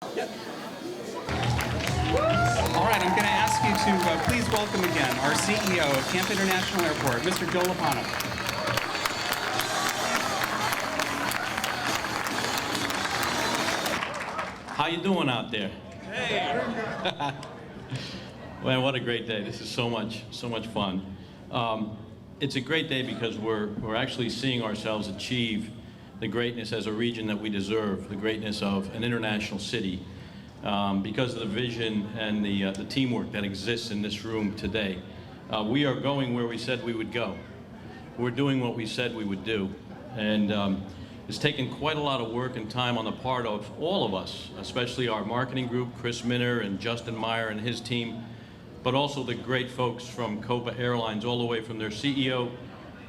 Yep. All right, I'm going to ask you to please welcome again our CEO of Tampa International Airport, Mr. Joe Lopano. How you doing out there? Hey! Man, what a great day. This is so much fun. It's a great day because we're actually seeing ourselves achieve the greatness as a region that we deserve, the greatness of an international city, because of the vision and the teamwork that exists in this room today. We are going where we said we would go. We're doing what we said we would do. And it's taken quite a lot of work and time on the part of all of us, especially our marketing group, Chris Minner and Justin Meyer and his team, but also the great folks from Copa Airlines, all the way from their CEO,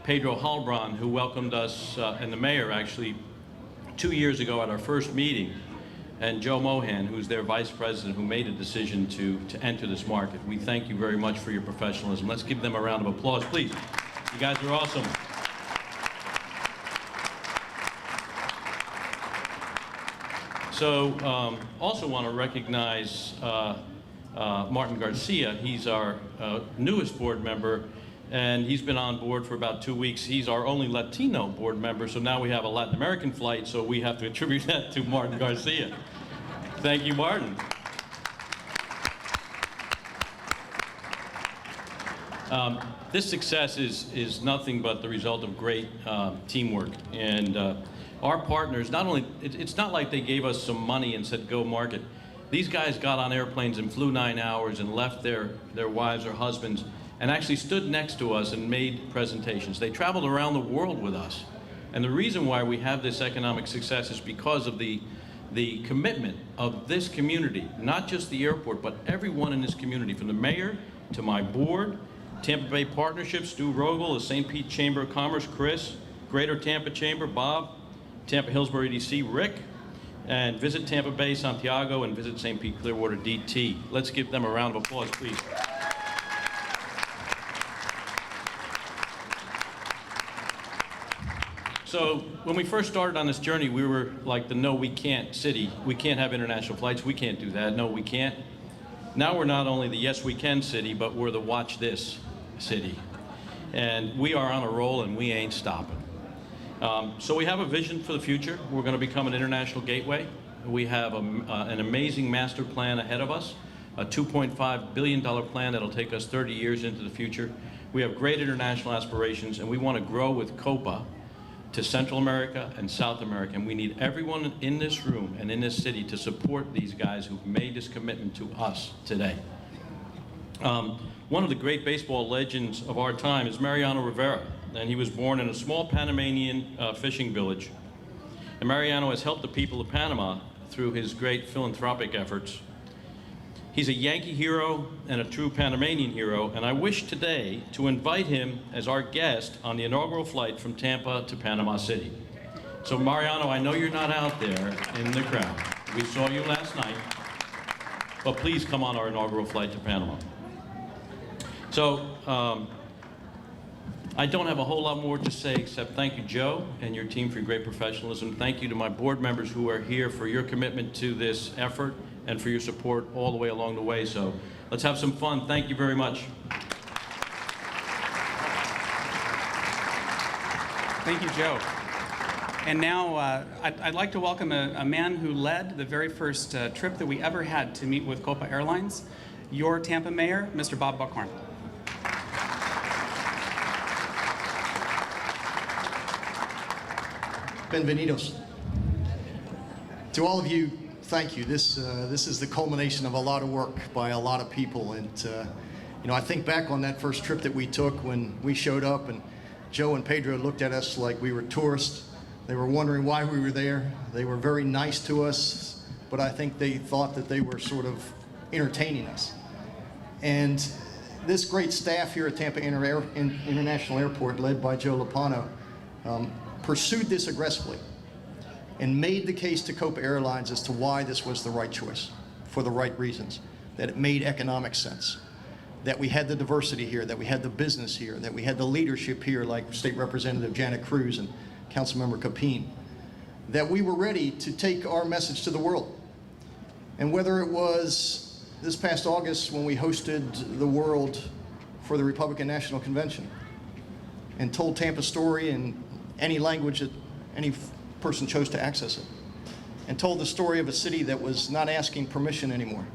Pedro Halbron, who welcomed us, and the mayor actually 2 years ago at our first meeting, and Joe Mohan, who's their vice president, who made a decision to enter this market. We thank you very much for your professionalism. Let's give them a round of applause, please. You guys are awesome. So, also want to recognize Martin Garcia. He's our newest board member, and he's been on board for about 2 weeks. He's our only Latino board member, so now we have a Latin American flight, so we have to attribute that to Martin Garcia. Thank you, Martin. This success is nothing but the result of great teamwork. And our partners, not only, it's not like they gave us some money and said, go market. These guys got on airplanes and flew 9 hours and left their wives or husbands and actually stood next to us and made presentations. They traveled around the world with us. And the reason why we have this economic success is because of the commitment of this community, not just the airport, but everyone in this community, from the mayor to my board, Tampa Bay Partnership, Stu Rogel, the St. Pete Chamber of Commerce, Chris, Greater Tampa Chamber, Bob, Tampa Hillsborough EDC, Rick, and Visit Tampa Bay, Santiago, and Visit St. Pete Clearwater, DT. Let's give them a round of applause, please. So when we first started on this journey, we were like the no, we can't city. We can't have international flights. We can't do that. No, we can't. Now we're not only the yes, we can city, but we're the watch this city. And we are on a roll, and we ain't stopping. So we have a vision for the future. We're going to become an international gateway. We have an amazing master plan ahead of us, a $2.5 billion plan that'll take us 30 years into the future. We have great international aspirations, and we want to grow with Copa to Central America and South America. And we need everyone in this room and in this city to support these guys who've made this commitment to us today. One of the great baseball legends of our time is Mariano Rivera, and he was born in a small Panamanian fishing village. And Mariano has helped the people of Panama through his great philanthropic efforts. He's a Yankee hero and a true Panamanian hero, and I wish today to invite him as our guest on the inaugural flight from Tampa to Panama City. So Mariano, I know you're not out there in the crowd. We saw you last night, but please come on our inaugural flight to Panama. So, I don't have a whole lot more to say except thank you, Joe, and your team for your great professionalism. Thank you to my board members who are here for your commitment to this effort and for your support all the way along the way. So let's have some fun. Thank you very much. Thank you, Joe. And now I'd like to welcome a man who led the very first trip that we ever had to meet with Copa Airlines, your Tampa Mayor, Mr. Bob Buckhorn. Bienvenidos. To all of you, thank you. This is the culmination of a lot of work by a lot of people. And you know, I think back on that first trip that we took when we showed up and Joe and Pedro looked at us like we were tourists. They were wondering why we were there. They were very nice to us, but I think they thought that they were sort of entertaining us. And this great staff here at Tampa International Airport, led by Joe Lopano, pursued this aggressively and made the case to Copa Airlines as to why this was the right choice, for the right reasons, that it made economic sense, that we had the diversity here, that we had the business here, that we had the leadership here like State Representative Janet Cruz and Councilmember Capine, that we were ready to take our message to the world. And whether it was this past August when we hosted the world for the Republican National Convention and told Tampa's story in any language that any person chose to access it, and told the story of a city that was not asking permission anymore,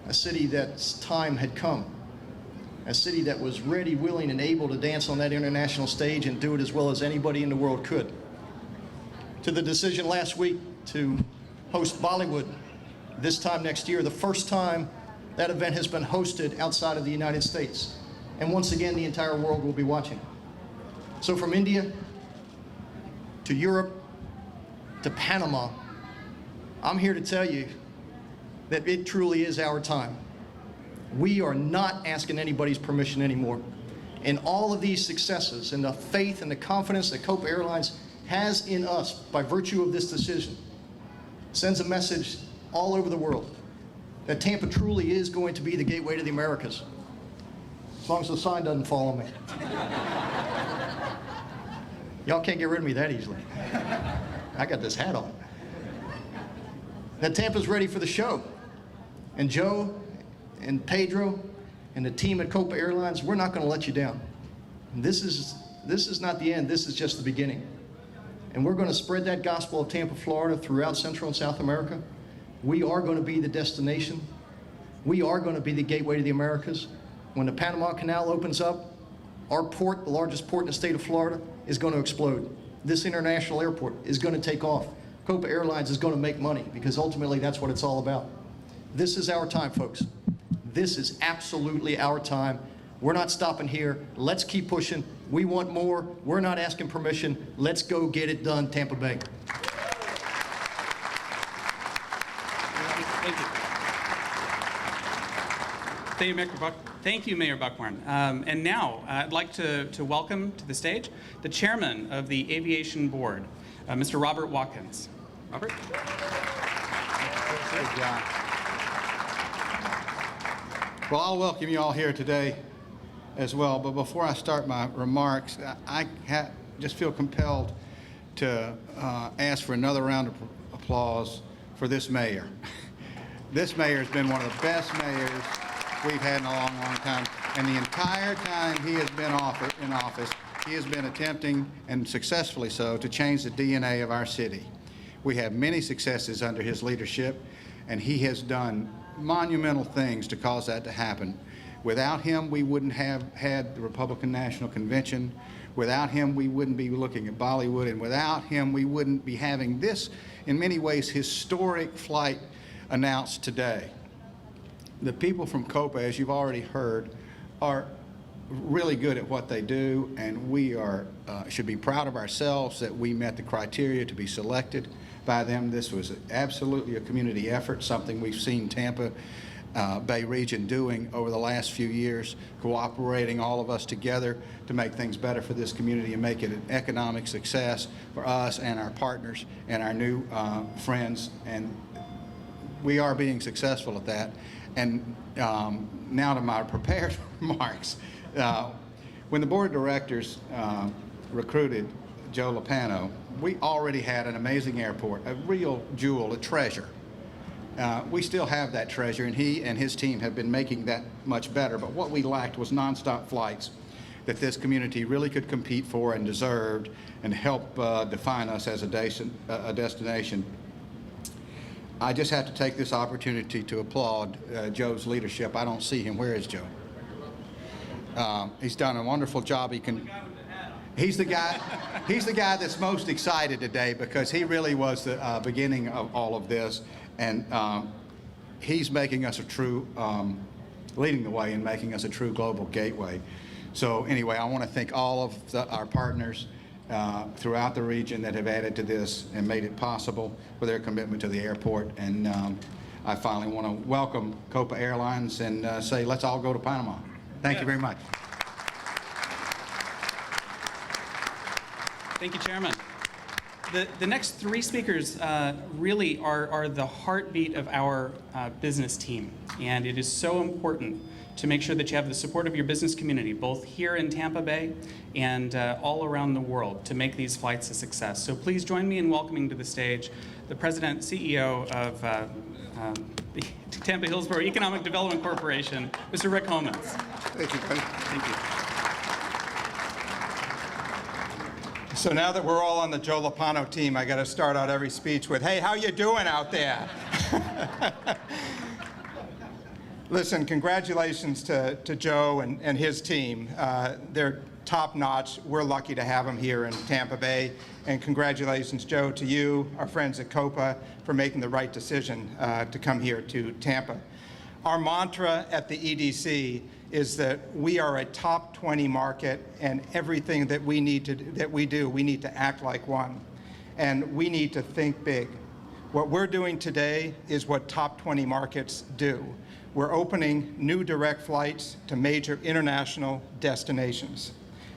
a city that's time had come, a city that was ready, willing, and able to dance on that international stage and do it as well as anybody in the world could, to the decision last week to host Bollywood this time next year, the first time that event has been hosted outside of the United States. And once again, the entire world will be watching. So from India to Europe to Panama, I'm here to tell you that it truly is our time. We are not asking anybody's permission anymore. And all of these successes and the faith and the confidence that Copa Airlines has in us by virtue of this decision sends a message all over the world that Tampa truly is going to be the gateway to the Americas. As long as the sign doesn't follow me. Y'all can't get rid of me that easily. I got this hat on. That Tampa's ready for the show. And Joe and Pedro and the team at Copa Airlines, we're not going to let you down. And this is not the end. This is just the beginning. And we're going to spread that gospel of Tampa, Florida throughout Central and South America. We are going to be the destination. We are going to be the gateway to the Americas. When the Panama Canal opens up, our port, the largest port in the state of Florida, is going to explode. This international airport is going to take off. Copa Airlines is going to make money because ultimately that's what it's all about. This is our time, folks. This is absolutely our time. We're not stopping here. Let's keep pushing. We want more. We're not asking permission. Let's go get it done, Tampa Bay. Thank you. Thank you, Mayor Buckhorn. And now I'd like to welcome to the stage the chairman of the Aviation Board, Mr. Robert Watkins. Robert? Good job. Well, I'll welcome you all here today as well. But before I start my remarks, I just feel compelled to ask for another round of applause for this mayor. This mayor has been one of the best mayors we've had in a long, long time. And the entire time he has been in office, he has been attempting, and successfully so, to change the DNA of our city. We have many successes under his leadership, and he has done monumental things to cause that to happen. Without him, we wouldn't have had the Republican National Convention. Without him, we wouldn't be looking at Bollywood. And without him, we wouldn't be having this, in many ways, historic flight announced today. The people from Copa, as you've already heard, are really good at what they do, and we should be proud of ourselves that we met the criteria to be selected by them. This was absolutely a community effort, something we've seen Tampa Bay region doing over the last few years, cooperating all of us together to make things better for this community and make it an economic success for us and our partners and our new friends. And we are being successful at that. And now to my prepared remarks. When the board of directors recruited Joe Lopano, we already had an amazing airport, a real jewel, a treasure. We still have that treasure, and he and his team have been making that much better. But what we lacked was nonstop flights that this community really could compete for and deserved and help define us as a destination. I just have to take this opportunity to applaud Joe's leadership. I don't see him. Where is Joe? He's done a wonderful job. He's the guy that's most excited today because he really was the beginning of all of this, and he's making us a true, leading the way in making us a true global gateway. So anyway, I want to thank all of our partners throughout the region that have added to this and made it possible for their commitment to the airport. And I finally want to welcome Copa Airlines and say, let's all go to Panama. Thank you very much. Thank you, Chairman. The next three speakers really are the heartbeat of our business team. And it is so important to make sure that you have the support of your business community, both here in Tampa Bay and all around the world, to make these flights a success. So please join me in welcoming to the stage the President, CEO of the Tampa Hillsborough Economic Development Corporation, Mr. Rick Homans. Thank you, buddy. Thank you. So now that we're all on the Joe Lopano team, I got to start out every speech with, hey, how you doing out there? Listen, congratulations to Joe and his team. They're top-notch. We're lucky to have them here in Tampa Bay. And congratulations, Joe, to you, our friends at Copa, for making the right decision to come here to Tampa. Our mantra at the EDC is that we are a top 20 market, and everything that we need to act like one. And we need to think big. What we're doing today is what top 20 markets do. We're opening new direct flights to major international destinations.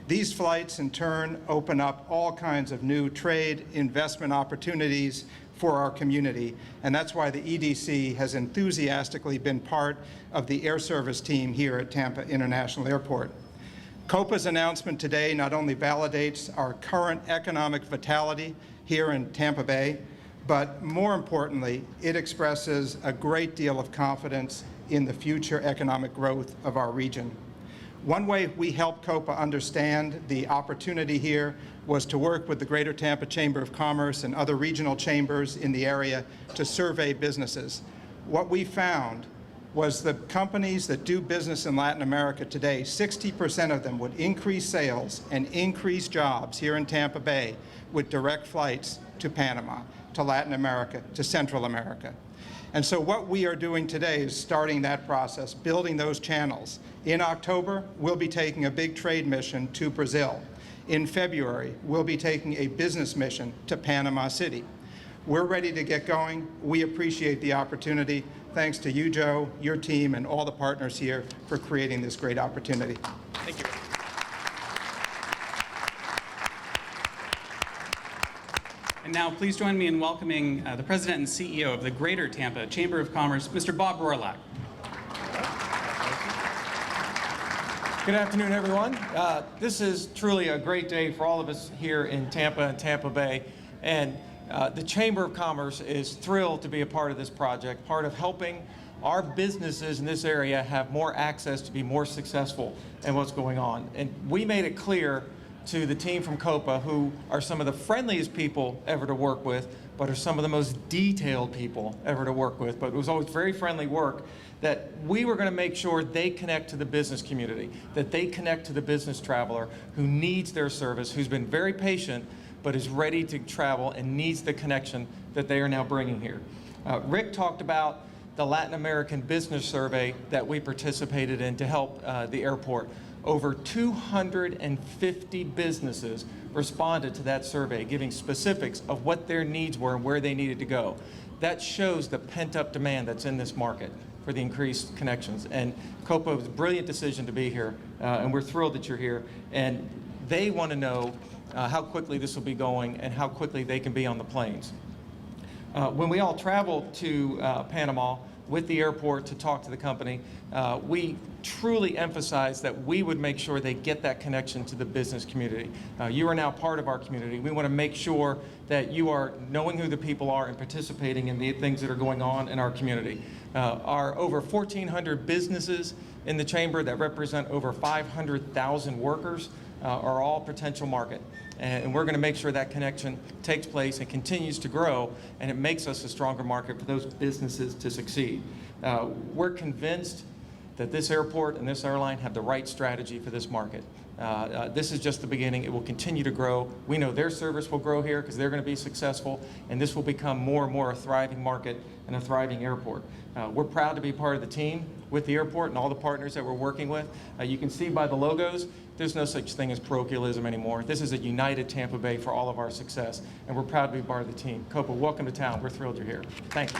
These flights, in turn, open up all kinds of new trade, investment opportunities for our community, and that's why the EDC has enthusiastically been part of the air service team here at Tampa International Airport. Copa's announcement today not only validates our current economic vitality here in Tampa Bay, but more importantly, it expresses a great deal of confidence in the future economic growth of our region. One way we helped Copa understand the opportunity here was to work with the Greater Tampa Chamber of Commerce and other regional chambers in the area to survey businesses. What we found was the companies that do business in Latin America today, 60% of them would increase sales and increase jobs here in Tampa Bay with direct flights to Panama, to Latin America, to Central America. And so what we are doing today is starting that process, building those channels. In October, we'll be taking a big trade mission to Brazil. In February, we'll be taking a business mission to Panama City. We're ready to get going. We appreciate the opportunity. Thanks to you, Joe, your team, and all the partners here for creating this great opportunity. Thank you. And now, please join me in welcoming the President and CEO of the Greater Tampa Chamber of Commerce, Mr. Bob Rohrlach. Good afternoon, everyone. This is truly a great day for all of us here in Tampa and Tampa Bay. And the Chamber of Commerce is thrilled to be a part of this project, part of helping our businesses in this area have more access to be more successful in what's going on. And we made it clear to the team from Copa, who are some of the friendliest people ever to work with, but are some of the most detailed people ever to work with, but it was always very friendly work, that we were going to make sure they connect to the business community, that they connect to the business traveler who needs their service, who's been very patient, but is ready to travel and needs the connection that they are now bringing here. Rick talked about the Latin American business survey that we participated in to help the airport. Over 250 businesses responded to that survey, giving specifics of what their needs were and where they needed to go. That shows the pent-up demand that's in this market for the increased connections. And Copa was a brilliant decision to be here, and we're thrilled that you're here. And they want to know how quickly this will be going and how quickly they can be on the planes. When we all traveled to Panama with the airport to talk to the company, we truly emphasized that we would make sure they get that connection to the business community. You are now part of our community. We want to make sure that you are knowing who the people are and participating in the things that are going on in our community. Our over 1,400 businesses in the chamber that represent over 500,000 workers are all potential market. And we're going to make sure that connection takes place and continues to grow, and it makes us a stronger market for those businesses to succeed. We're convinced that this airport and this airline have the right strategy for this market. This is just the beginning. It will continue to grow. We know their service will grow here because they're going to be successful, and this will become more and more a thriving market and a thriving airport. We're proud to be part of the team with the airport and all the partners that we're working with. You can see by the logos, there's no such thing as parochialism anymore. This is a united Tampa Bay for all of our success, and we're proud to be part of the team. Copa, welcome to town. We're thrilled you're here. Thank you.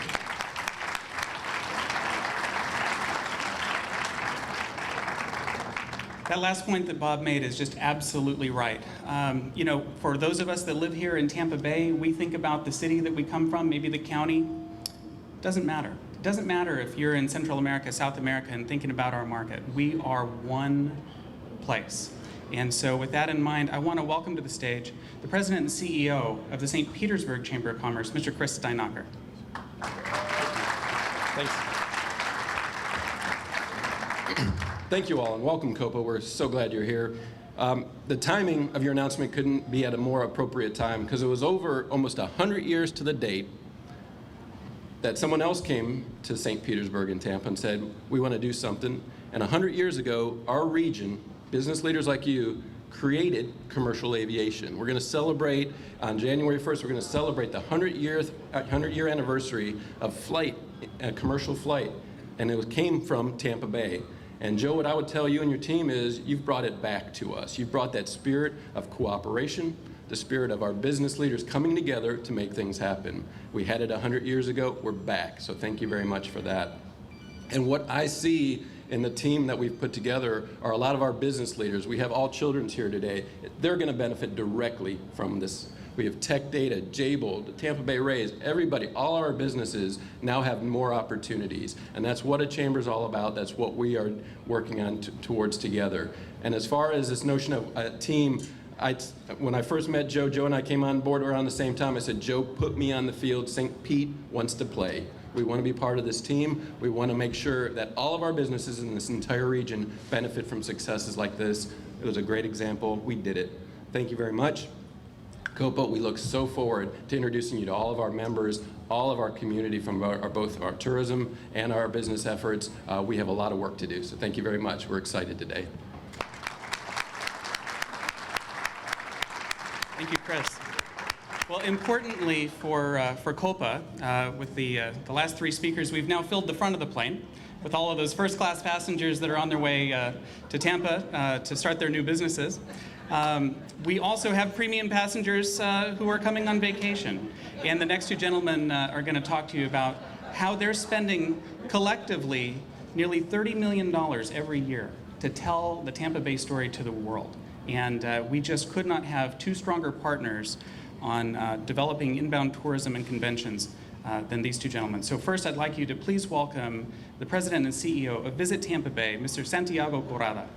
That last point that Bob made is just absolutely right. You know, for those of us that live here in Tampa Bay, we think about the city that we come from, maybe the county. Doesn't matter. It doesn't matter if you're in Central America, South America, and thinking about our market. We are one place. And so with that in mind, I want to welcome to the stage the President and CEO of the St. Petersburg Chamber of Commerce, Mr. Chris Steinacher. Thanks. Thank you all, and welcome, Copa. We're so glad you're here. The timing of your announcement couldn't be at a more appropriate time because it was over almost 100 years to the date that someone else came to St. Petersburg in Tampa and said, we want to do something. And 100 years ago, our region, business leaders like you, created commercial aviation. We're going to celebrate, on January 1st, we're going to celebrate the 100-year anniversary of flight, commercial flight, and it came from Tampa Bay. And Joe, what I would tell you and your team is you've brought it back to us. You've brought that spirit of cooperation, the spirit of our business leaders coming together to make things happen. We had it 100 years ago, we're back, so thank you very much for that. And what I see in the team that we've put together are a lot of our business leaders. We have all children's here today. They're going to benefit directly from this. We have Tech Data, Jabil, the Tampa Bay Rays, everybody, all our businesses now have more opportunities. And that's what a chamber is all about. That's what we are working on towards together. And as far as this notion of a team, when I first met Joe and I came on board around the same time, I said, Joe, put me on the field. St. Pete wants to play. We want to be part of this team. We want to make sure that all of our businesses in this entire region benefit from successes like this. It was a great example. We did it. Thank you very much. Copa, we look so forward to introducing you to all of our members, all of our community from both our tourism and our business efforts. We have a lot of work to do, so thank you very much. We're excited today. Thank you, Chris. Well, importantly for Copa, with the last three speakers, we've now filled the front of the plane with all of those first-class passengers that are on their way to Tampa to start their new businesses. We also have premium passengers who are coming on vacation. And the next two gentlemen are going to talk to you about how they're spending collectively nearly $30 million every year to tell the Tampa Bay story to the world. And we just could not have two stronger partners on developing inbound tourism and conventions than these two gentlemen. So first, I'd like you to please welcome the President and CEO of Visit Tampa Bay, Mr. Santiago Corrada.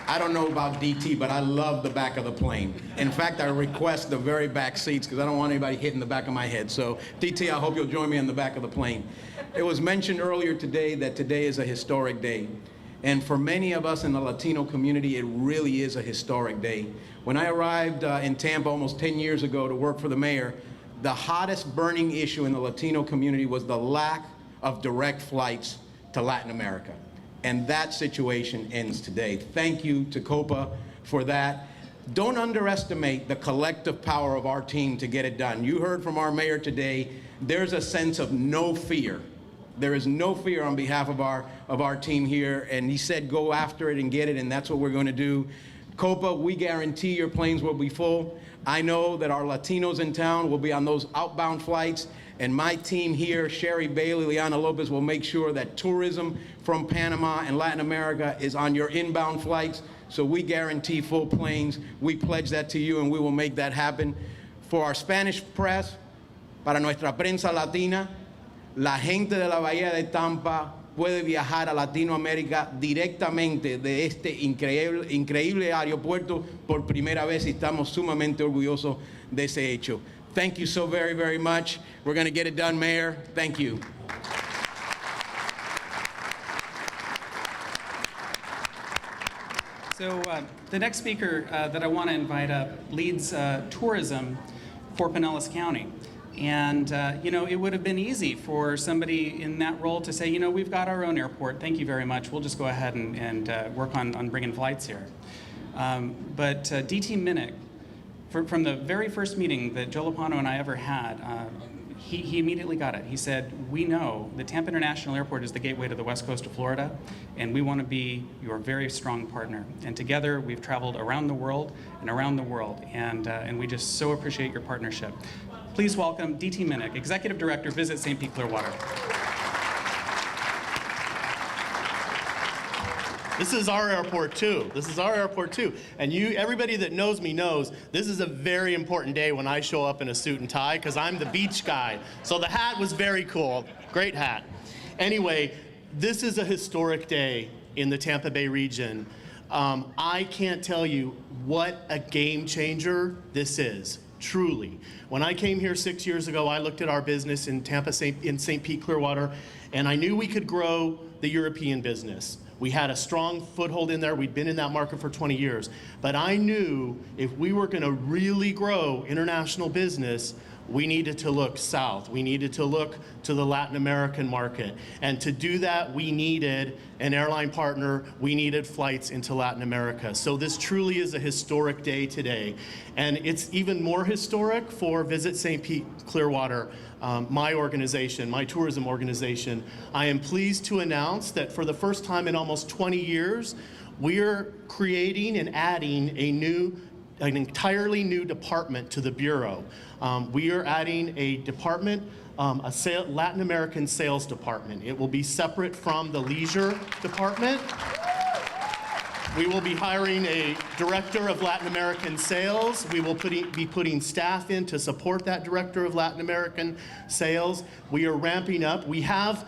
I don't know about DT, but I love the back of the plane. In fact, I request the very back seats because I don't want anybody hitting the back of my head. So DT, I hope you'll join me in the back of the plane. It was mentioned earlier today that today is a historic day. And for many of us in the Latino community, it really is a historic day. When I arrived in Tampa almost 10 years ago to work for the mayor, the hottest burning issue in the Latino community was the lack of direct flights to Latin America. And that situation ends today. Thank you to Copa for that. Don't underestimate the collective power of our team to get it done. You heard from our mayor today, there's a sense of no fear. There is no fear on behalf of our team here, and he said go after it and get it, and that's what we're going to do. Copa, we guarantee your planes will be full. I know that our Latinos in town will be on those outbound flights, and my team here, Sherry Bailey, Liana Lopez, will make sure that tourism from Panama and Latin America is on your inbound flights, so we guarantee full planes. We pledge that to you, and we will make that happen. For our Spanish press, para nuestra prensa latina, la gente de la Bahía de Tampa puede viajar a Latinoamérica directamente de este increíble aeropuerto por primera vez y estamos sumamente orgullosos de ese hecho. Thank you so very, very much. We're going to get it done, Mayor. Thank you. So the next speaker that I want to invite up leads tourism for Pinellas County. And, it would have been easy for somebody in that role to say, we've got our own airport. Thank you very much. We'll just go ahead and work on bringing flights here. But DT Minnick, from the very first meeting that Joe Lopano and I ever had, he immediately got it. He said, we know the Tampa International Airport is the gateway to the west coast of Florida, and we want to be your very strong partner. And together, we've traveled around the world, and we just so appreciate your partnership. Please welcome DT Minnick, Executive Director, Visit St. Pete Clearwater. This is our airport too. And everybody that knows me knows this is a very important day when I show up in a suit and tie because I'm the beach guy. So the hat was very cool. Great hat. Anyway, this is a historic day in the Tampa Bay region. I can't tell you what a game changer this is. truly. When I came here 6 years ago, I looked at our business in in St. Pete, Clearwater, and I knew we could grow the European business. We had a strong foothold in there. We'd been in that market for 20 years. But I knew if we were going to really grow international business, we needed to look south. We needed to look to the Latin American market. And to do that, we needed an airline partner. We needed flights into Latin America. So this truly is a historic day today. And it's even more historic for Visit St. Pete Clearwater, my organization, my tourism organization. I am pleased to announce that for the first time in almost 20 years, we're creating and adding an entirely new department to the Bureau. We are adding a department, a Latin American sales department. It will be separate from the leisure department. We will be hiring a director of Latin American sales. We will be putting staff in to support that director of Latin American sales. We are ramping up. We have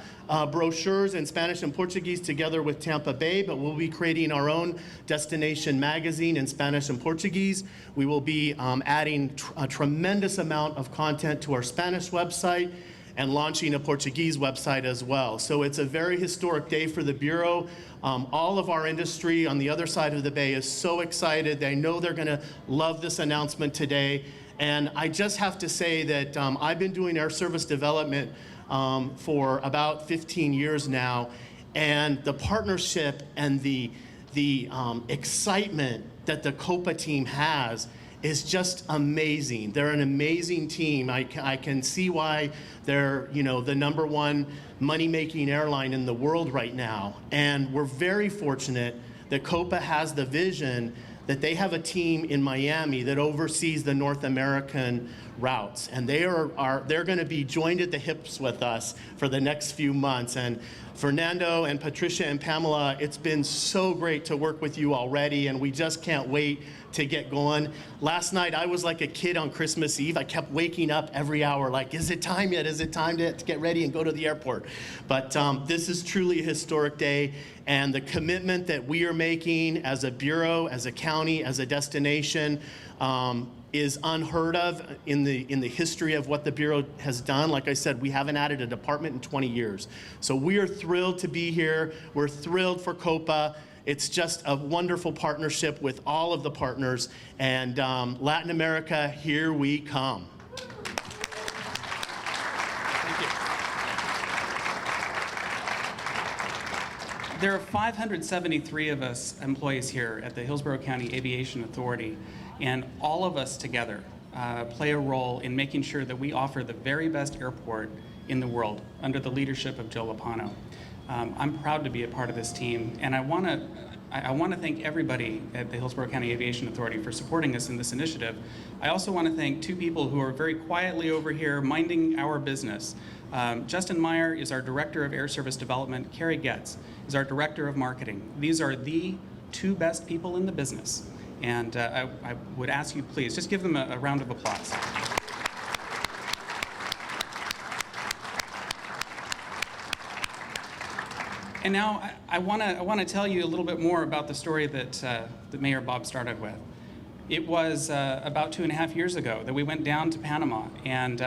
brochures in Spanish and Portuguese together with Tampa Bay, but we'll be creating our own destination magazine in Spanish and Portuguese. We will be adding a tremendous amount of content to our Spanish website and launching a Portuguese website as well. So it's a very historic day for the Bureau. All of our industry on the other side of the bay is so excited. They know they're gonna love this announcement today. And I just have to say that I've been doing air service development for about 15 years now, and the partnership and the excitement that the Copa team has is just amazing. They're an amazing team. I can see why they're, the #1 money-making airline in the world right now. And we're very fortunate that Copa has the vision that they have a team in Miami that oversees the North American routes, and they're going to be joined at the hips with us for the next few months. And Fernando and Patricia and Pamela, it's been so great to work with you already, and we just can't wait to get going. Last night, I was like a kid on Christmas Eve. I kept waking up every hour like, is it time yet? Is it time to get ready and go to the airport? But this is truly a historic day, and the commitment that we are making as a Bureau, as a county, as a destination, is unheard of in the history of what the Bureau has done. Like I said, we haven't added a department in 20 years. So we are thrilled to be here. We're thrilled for Copa. It's just a wonderful partnership with all of the partners. And Latin America, here we come. Thank you. There are 573 of us employees here at the Hillsborough County Aviation Authority, and all of us together play a role in making sure that we offer the very best airport in the world under the leadership of Joe Lopano. I'm proud to be a part of this team, and I want to thank everybody at the Hillsborough County Aviation Authority for supporting us in this initiative. I also want to thank two people who are very quietly over here minding our business. Justin Meyer is our Director of Air Service Development. Carrie Getz is our Director of Marketing. These are the two best people in the business, and I would ask you, please, just give them a round of applause. And now I want to tell you a little bit more about the story that Mayor Bob started with. It was about 2.5 years ago that we went down to Panama, and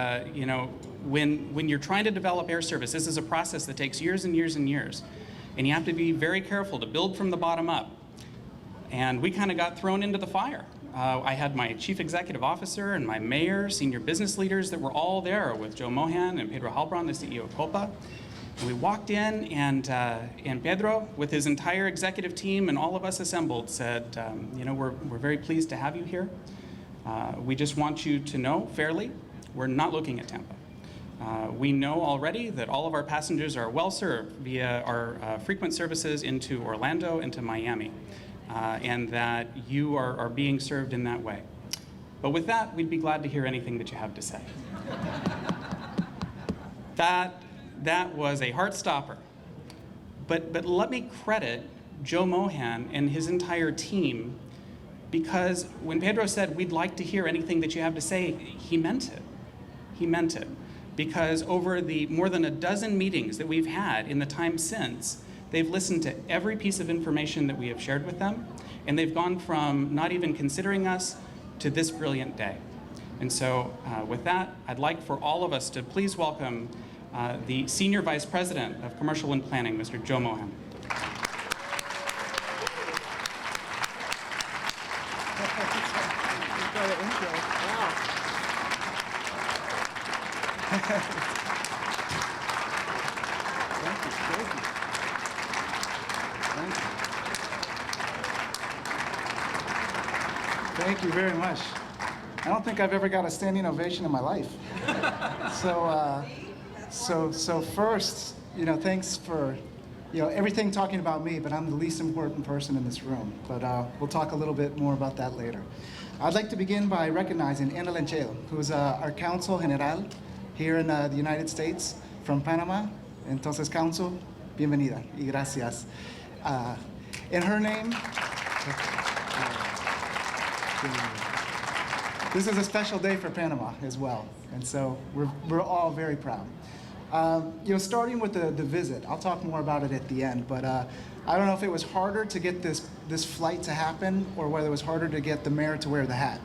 when you're trying to develop air service, this is a process that takes years and years and years, and you have to be very careful to build from the bottom up. And we kind of got thrown into the fire. I had my chief executive officer and my mayor, senior business leaders that were all there with Joe Mohan and Pedro Halbron, the CEO of Copa. And we walked in, and Pedro, with his entire executive team and all of us assembled, said, we're very pleased to have you here. We just want you to know fairly, we're not looking at Tampa. We know already that all of our passengers are well served via our frequent services into Orlando and to Miami, and that you are being served in that way. But with that, we'd be glad to hear anything that you have to say. That was a heart stopper. But let me credit Joe Mohan and his entire team, because when Pedro said, we'd like to hear anything that you have to say, he meant it. He meant it. Because over the more than a dozen meetings that we've had in the time since, they've listened to every piece of information that we have shared with them, and they've gone from not even considering us to this brilliant day. And so with that, I'd like for all of us to please welcome the Senior Vice President of Commercial and Planning, Mr. Joe Mohan. Thank you very much. I don't think I've ever got a standing ovation in my life. So first, thanks for, everything talking about me, but I'm the least important person in this room. But we'll talk a little bit more about that later. I'd like to begin by recognizing Ana Lencheo, who's our Consul General here in the United States from Panama. Entonces, Consul, bienvenida y gracias. In her name, this is a special day for Panama as well, and so we're all very proud. Starting with the visit, I'll talk more about it at the end, but I don't know if it was harder to get this flight to happen or whether it was harder to get the mayor to wear the hat.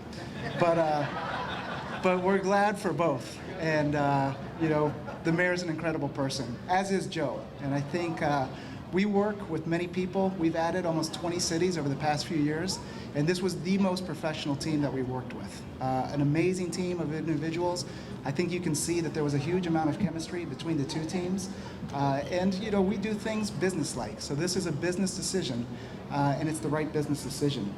But we're glad for both, and the mayor's an incredible person, as is Joe, and I think we work with many people. We've added almost 20 cities over the past few years, and this was the most professional team that we worked with. An amazing team of individuals. I think you can see that there was a huge amount of chemistry between the two teams. And we do things business-like. So this is a business decision, and it's the right business decision.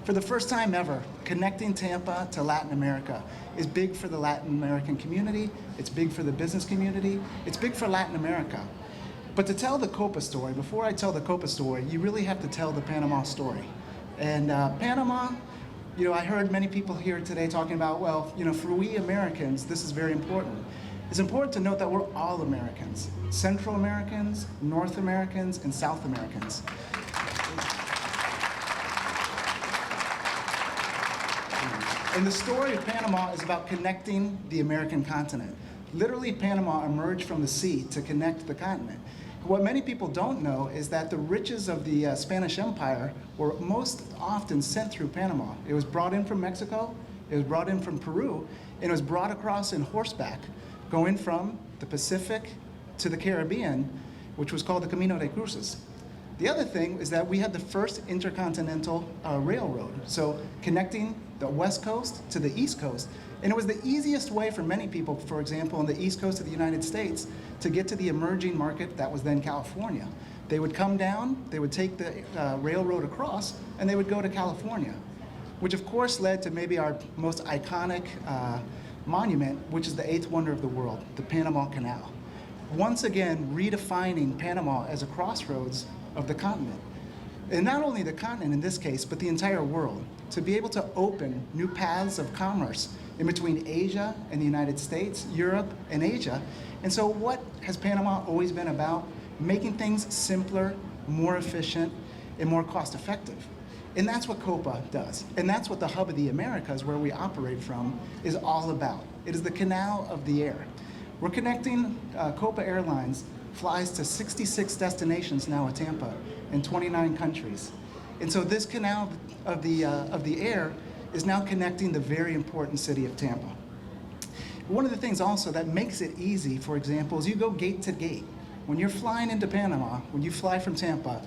For the first time ever, connecting Tampa to Latin America is big for the Latin American community. It's big for the business community. It's big for Latin America. But to tell the Copa story, before I tell the Copa story, you really have to tell the Panama story. And Panama, I heard many people here today talking about, for we Americans, this is very important. It's important to note that we're all Americans, Central Americans, North Americans, and South Americans. And the story of Panama is about connecting the American continent. Literally, Panama emerged from the sea to connect the continent. What many people don't know is that the riches of the Spanish Empire were most often sent through Panama. It was brought in from Mexico, it was brought in from Peru, and it was brought across in horseback, going from the Pacific to the Caribbean, which was called the Camino de Cruces. The other thing is that we had the first intercontinental railroad, so connecting the West Coast to the East Coast. And it was the easiest way for many people, for example, on the East Coast of the United States, to get to the emerging market that was then California. They would come down, they would take the railroad across, and they would go to California, which of course led to maybe our most iconic monument, which is the eighth wonder of the world, the Panama Canal. Once again, redefining Panama as a crossroads of the continent. And not only the continent in this case, but the entire world, to be able to open new paths of commerce in between Asia and the United States, Europe and Asia. And so what has Panama always been about? Making things simpler, more efficient, and more cost effective. And that's what Copa does. And that's what the Hub of the Americas, where we operate from, is all about. It is the canal of the air. We're connecting, Copa Airlines flies to 66 destinations now at Tampa in 29 countries. And so this canal of the air is now connecting the very important city of Tampa. One of the things also that makes it easy, for example, is you go gate to gate. When you're flying into Panama, when you fly from Tampa,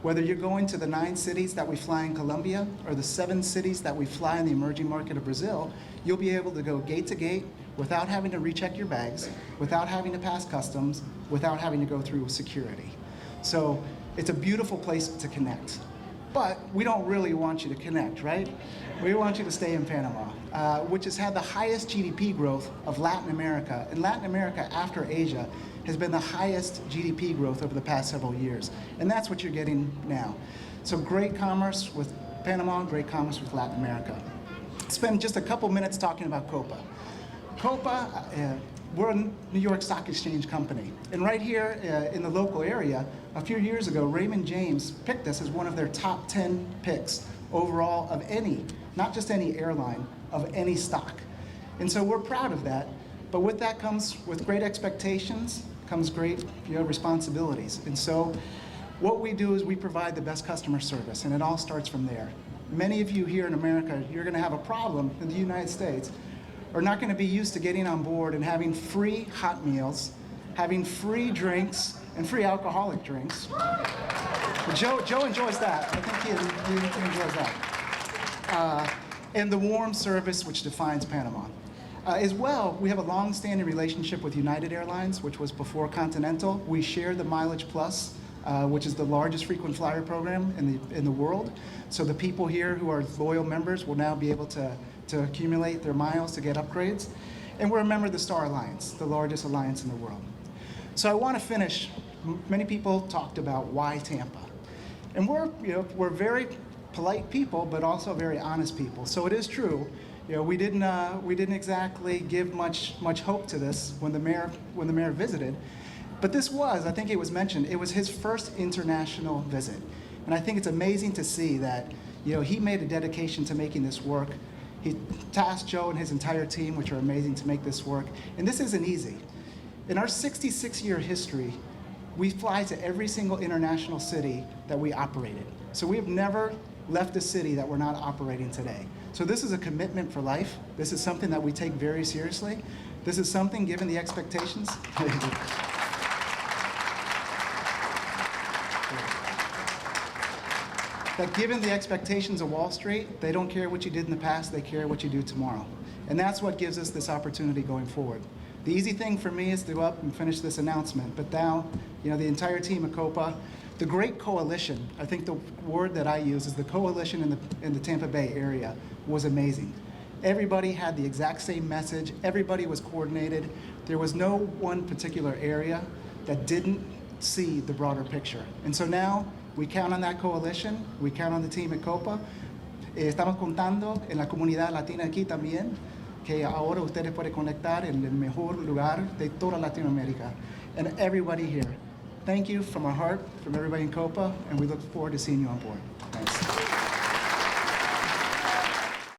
whether you're going to the 9 cities that we fly in Colombia or the 7 cities that we fly in the emerging market of Brazil, you'll be able to go gate to gate without having to recheck your bags, without having to pass customs, without having to go through security. So it's a beautiful place to connect. But we don't really want you to connect, right? We want you to stay in Panama, which has had the highest GDP growth of Latin America. And Latin America, after Asia, has been the highest GDP growth over the past several years. And that's what you're getting now. So great commerce with Panama, great commerce with Latin America. Spend just a couple minutes talking about Copa. Copa, we're a New York Stock Exchange company. And right here in the local area, a few years ago, Raymond James picked us as one of their top 10 picks overall of any, not just any airline, of any stock. And so we're proud of that. But with that comes, with great expectations, comes great responsibilities. And so what we do is we provide the best customer service, and it all starts from there. Many of you here in America, you're going to have a problem in the United States are not going to be used to getting on board and having free hot meals, having free drinks, and free alcoholic drinks. But Joe enjoys that. I think he enjoys that. And the warm service which defines Panama. As well, we have a long-standing relationship with United Airlines, which was before Continental. We share the Mileage Plus, which is the largest frequent flyer program in the world. So the people here who are loyal members will now be able to accumulate their miles to get upgrades. And we're a member of the Star Alliance, the largest alliance in the world. So I want to finish. Many people talked about why Tampa. And we're very polite people, but also very honest people. So it is true. We didn't exactly give much hope to this when the mayor visited, but this was, I think it was mentioned, it was his first international visit, and I think it's amazing to see that he made a dedication to making this work. He tasked Joe and his entire team, which are amazing, to make this work, and this isn't easy. In our 66-year history, we fly to every single international city that we operated. So we have never left a city that we're not operating today. So this is a commitment for life. This is something that we take very seriously. This is something, given the expectations, that given the expectations of Wall Street, they don't care what you did in the past, they care what you do tomorrow. And that's what gives us this opportunity going forward. The easy thing for me is to go up and finish this announcement, but now, the entire team at Copa, the great coalition, I think the word that I use is the coalition in the Tampa Bay area was amazing. Everybody had the exact same message. Everybody was coordinated. There was no one particular area that didn't see the broader picture. And so now we count on that coalition. We count on the team at Copa. Estamos contando en la comunidad latina aquí también, que ahora ustedes pueden conectar en el mejor lugar de toda Latinoamérica. And everybody here, thank you from our heart, from everybody in Copa, and we look forward to seeing you on board. Thanks.